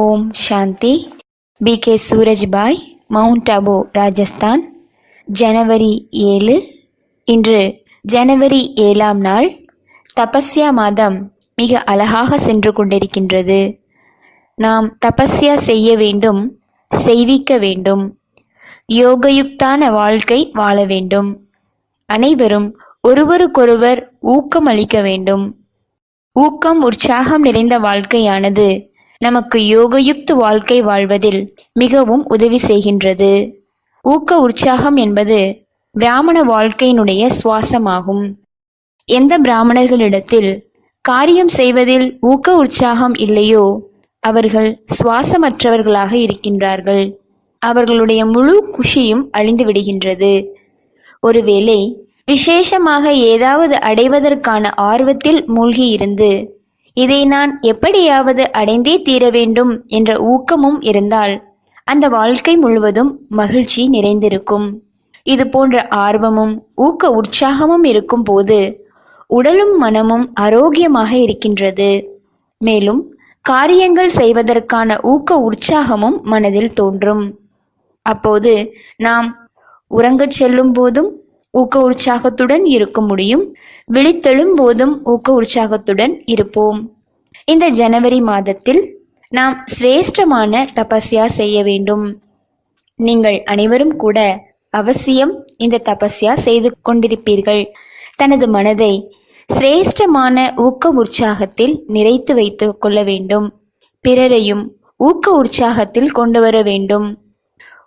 ஓம் சாந்தி. B.K. Surajbhai, mount Abu, Rajasthan. ஜனவரி 7. இன்று ஜனவரி 7ஆம் நாள். தபஸ்யா மாதம் மிக அழகாக சென்று கொண்டிருக்கின்றது. நாம் தபஸ்யா செய்ய வேண்டும், செய்விக்க வேண்டும், யோகயுக்தான வாழ்க்கை வாழ வேண்டும். அனைவரும் ஒருவருக்கொருவர் ஊக்கம் அளிக்க வேண்டும். ஊக்கம், உற்சாகம் நிறைந்த வாழ்க்கையானது நமக்கு யோகயுக்த வாழ்க்கை வாழ்வதில் மிகவும் உதவி செய்கின்றது. ஊக்க உற்சாகம் என்பது பிராமண வாழ்க்கையினுடைய சுவாசமாகும். எந்த பிராமணர்களிடத்தில் காரியம் செய்வதில் ஊக்க உற்சாகம் இல்லையோ அவர்கள் சுவாசமற்றவர்களாக இருக்கின்றார்கள். அவர்களுடைய முழு குஷியும் அழிந்து விடுகின்றது. ஒருவேளை விசேஷமாக ஏதாவது அடைவதற்கான ஆர்வத்தில் மூழ்கி இருந்து இதை நான் எப்படியாவது அடைந்தே தீர வேண்டும் என்ற ஊக்கமும் இருந்தால் அந்த வாழ்க்கை முழுவதும் மகிழ்ச்சி நிறைந்திருக்கும். இது போன்ற ஆர்வமும் ஊக்க உற்சாகமும் இருக்கும் போது உடலும் மனமும் ஆரோக்கியமாக இருக்கின்றது. மேலும் காரியங்கள் செய்வதற்கான ஊக்க உற்சாகமும் மனதில் தோன்றும். அப்போது நாம் உறங்கச் செல்லும் போதும் ஊக்க உற்சாகத்துடன் இருக்க முடியும், விழித்தெழும் போதும் ஊக்க உற்சாகத்துடன் இருப்போம். இந்த ஜனவரி மாதத்தில் நாம் சிரேஷ்டமான தபஸ்யா செய்ய வேண்டும். நீங்கள் அனைவரும் கூட அவசியம் இந்த தபஸ்யா செய்து கொண்டிருப்பீர்கள். தனது மனதை சிரேஷ்டமான ஊக்க உற்சாகத்தில் நிறைத்து வைத்து கொள்ள வேண்டும். பிறரையும் ஊக்க உற்சாகத்தில் கொண்டு வர வேண்டும்.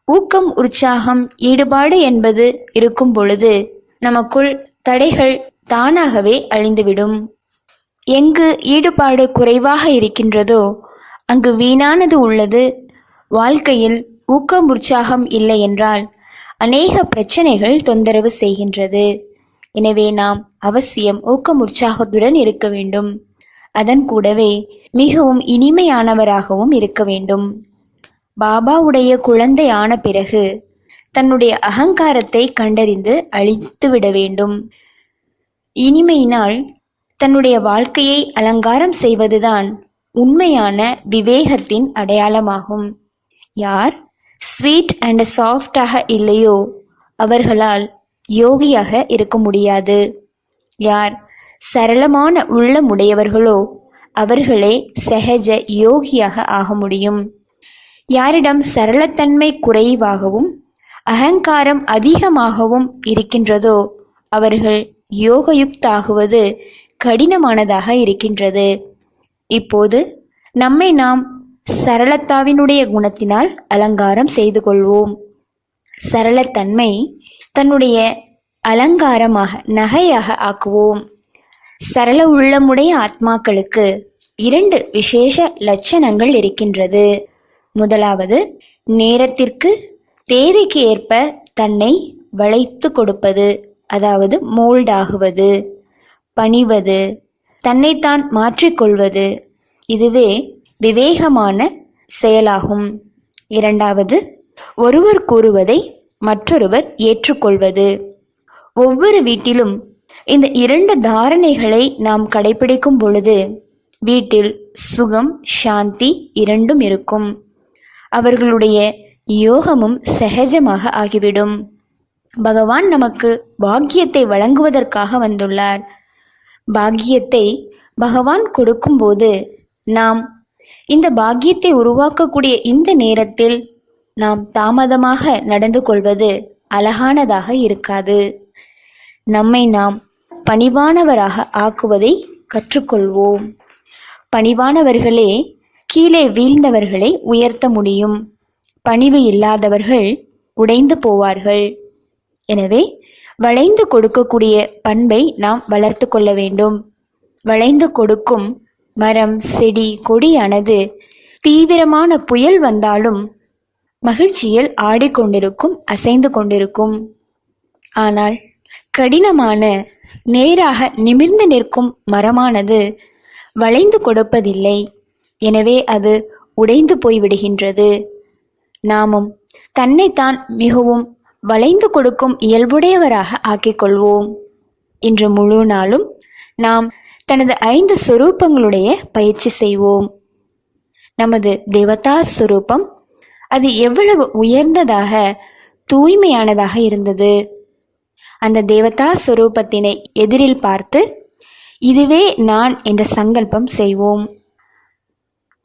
ஊக்கம், உற்சாகம், ஈடுபாடு என்பது இருக்கும் பொழுது நமக்குள் தடைகள் தானாகவே அழிந்துவிடும். எங்கு ஈடுபாடு குறைவாக இருக்கின்றதோ அங்கு வீணானது உள்ளது. வாழ்க்கையில் ஊக்கம், உற்சாகம் இல்லை என்றால் அநேக பிரச்சனைகள் தொந்தரவு செய்கின்றது. எனவே நாம் அவசியம் ஊக்கம், உற்சாகத்துடன் இருக்க வேண்டும். அதன் கூடவே மிகவும் இனிமையானவராகவும் இருக்க வேண்டும். பாபாவுடைய குழந்தை ஆன பிறகு தன்னுடைய அகங்காரத்தை கண்டறிந்து அழித்துவிட வேண்டும். இனிமையினால் தன்னுடைய வாழ்க்கையை அலங்காரம் செய்வதுதான் உண்மையான விவேகத்தின் அடையாளமாகும். யார் ஸ்வீட் அண்ட் சாஃப்டாக இல்லையோ அவர்களால் யோகியாக இருக்க முடியாது. யார் சரளமான உள்ளமுடையவர்களோ அவர்களே சகஜ யோகியாக ஆக முடியும். யாரிடம் சரளத்தன்மை குறைவாகவும் அகங்காரம் அதிகமாகவும் இருக்கின்றதோ அவர்கள் யோகயுக்தாகுவது கடினமானதாக இருக்கின்றது. இப்போது நம்மை நாம் சரளத்தாவினுடைய குணத்தினால் அலங்காரம் செய்து கொள்வோம். சரளத்தன்மை தன்னுடைய அலங்காரமாக, நகையாக ஆக்குவோம். சரள உள்ளமுடைய ஆத்மாக்களுக்கு 2 விசேஷ லட்சணங்கள் இருக்கின்றது. முதலாவது, நேரத்திற்கு தேவைக்கு ஏற்ப தன்னை வளைத்து கொடுப்பது, அதாவது மோல்டாகுவது, பணிவது, தன்னைத்தான் மாற்றிக்கொள்வது. இதுவே விவேகமான செயலாகும். இரண்டாவது, ஒருவர் கூறுவதை மற்றொருவர் ஏற்றுக்கொள்வது. ஒவ்வொரு வீட்டிலும் இந்த 2 தாரணைகளை நாம் கடைபிடிக்கும் பொழுது வீட்டில் சுகம், சாந்தி இரண்டும் இருக்கும். அவர்களுடைய யோகமும் சகஜமாக ஆகிவிடும். பகவான் நமக்கு பாக்கியத்தை வழங்குவதற்காக வந்துள்ளார். பாக்கியத்தை பகவான் கொடுக்கும்போது நாம் இந்த பாக்கியத்தை உருவாக்கக்கூடிய இந்த நேரத்தில் நாம் தாமதமாக நடந்து கொள்வது அழகானதாக இருக்காது. நம்மை நாம் பணிவானவராக ஆக்குவதை கற்றுக்கொள்வோம். பணிவானவர்களே கீழே வீழ்ந்தவர்களை உயர்த்த முடியும். பணிவு இல்லாதவர்கள் உடைந்து போவார்கள். எனவே வளைந்து கொடுக்கக்கூடிய பண்பை நாம் வளர்த்து கொள்ள வேண்டும். வளைந்து கொடுக்கும் மரம், செடி, கொடியானது தீவிரமான புயல் வந்தாலும் மகிழ்ச்சியில் ஆடிக்கொண்டிருக்கும், அசைந்து கொண்டிருக்கும். ஆனால் கடினமான, நேராக நிமிர்ந்து நிற்கும் மரமானது வளைந்து கொடுப்பதில்லை. எனவே அது உடைந்து போய்விடுகின்றது. நாமும் தன்னைத்தான் மிகவும் வளைந்து கொடுக்கும் இயல்புடையவராக ஆக்கிக்கொள்வோம். இன்று முழு நாளும் நாம் தனது 5 சொரூபங்களுடைய பயிற்சி செய்வோம். நமது தேவதா சுரூபம் அது எவ்வளவு உயர்ந்ததாக தூய்மையானதாக இருந்தது. அந்த தேவதா சுரூபத்தினை எதிரில் பார்த்து இதுவே நான் என்ற சங்கல்பம் செய்வோம்.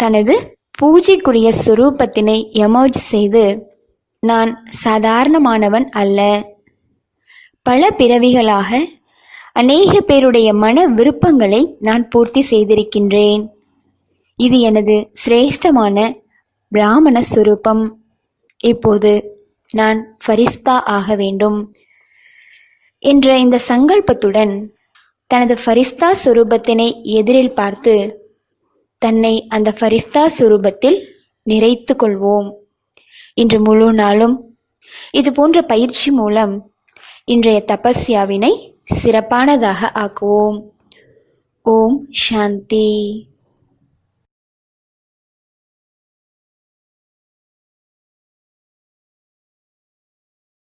தனது பூஜைக்குரிய சுரூபத்தினை எமர்ஜ் செய்து நான் சாதாரணமானவன் அல்ல. பல பிறவிகளாக அநேக பேருடைய மன விருப்பங்களை நான் பூர்த்தி செய்திருக்கின்றேன். இது எனது சிரேஷ்டமான பிராமண சுரூபம். இப்போது நான் ஃபரிஸ்தா ஆக வேண்டும் என்ற இந்த சங்கல்பத்துடன் தனது ஃபரிஸ்தா சுரூபத்தினை எதிரில் பார்த்து தன்னை அந்த ஃபரிஸ்தா சுரூபத்தில் நிறைத்து கொள்வோம். இன்று முழு நாளும் இது போன்ற பயிற்சி மூலம் இன்றைய தபஸ்யாவினை சிறப்பானதாக ஆக்குவோம். ஓம் சாந்தி.